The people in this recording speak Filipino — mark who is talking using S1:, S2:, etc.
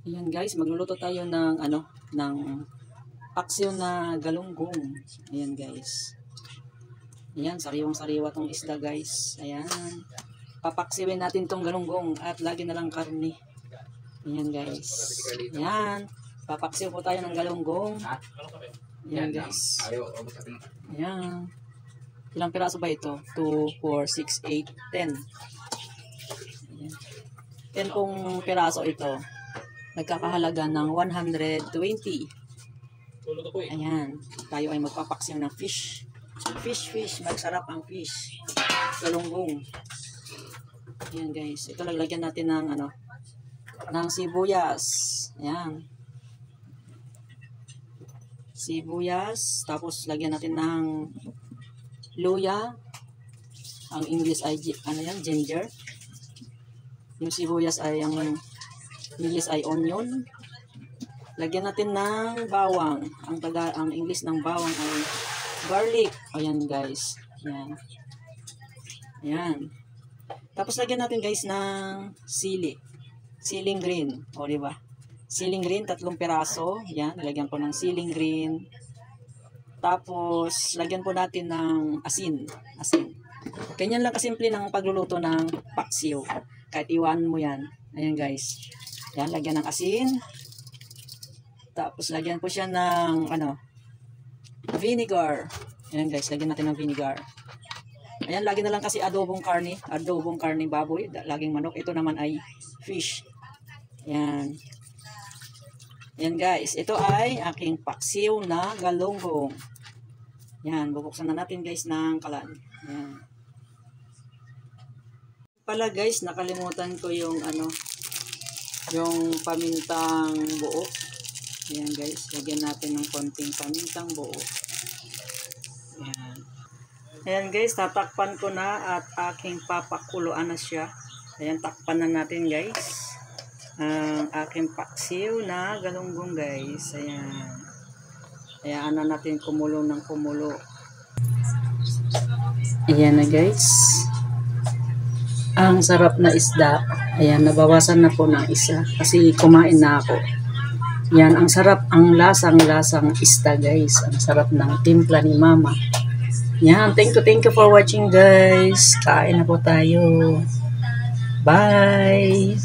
S1: Ayan guys, magluluto tayo ng ng paksiw na galunggong. Ayan guys. Ayan, sariwang-sariwa tong isda guys. Ayan. Papaksiwin natin tong galunggong at lagi na lang karne. Ayan guys. Ayan. Papaksiw po tayo ng galunggong. Ayan guys. Ayan. Ilang piraso ba ito? 2, 4, 6, 8, 10. Ayan. 10 pong piraso ito. Nagkakahalaga ng 120. Ayan. Tayo ay magpapaksiw ng fish. Fish. Magsarap ang fish. Galunggong. Ayan guys. Ito naglagyan natin ng ng sibuyas. Ayan. Sibuyas. Tapos lagyan natin ng luya. Ang English ay ginger. Yung sibuyas ay English ay onion. Lagyan natin ng bawang. Ang English ng bawang ay garlic. Ayan guys. Ayan. Ayan. Tapos lagyan natin guys ng sili. Siling green. O diba? Siling green, 3 piraso. Ayan. Lagyan po ng siling green. Tapos lagyan po natin ng asin. Ganyan lang kasimple ng pagluluto ng paksiw. Kahit iwan mo yan. Ayan guys. Yan, lagyan ng asin. Tapos lagyan po siya ng vinegar. Ayan guys, lagyan natin ng vinegar. Ayan, lagi na lang kasi adobong karne baboy, laging manok. Ito naman ay fish. Ayan. Ayan guys, ito ay aking paksiw na galunggong. Ayan, bubuksan na natin guys ng kalan. Ayan. Pala guys, nakalimutan ko yung yung pamintang buo. Ayan guys, lagyan natin ng konting pamintang buo. Ayan. Ayan guys, tatakpan ko na at aking papakuluan na siya. Ayan, takpan na natin guys. Ang aking paksiw na galunggong guys. Ayan. Ayan na natin kumulo ng kumulo. Ayan na guys. Ang sarap na isda. Ayan, nabawasan na po ng isa kasi kumain na ako. Yan, ang sarap, ang lasang isda guys. Ang sarap ng timpla ni mama. Yan, thank you for watching guys. Kain na po tayo. Bye!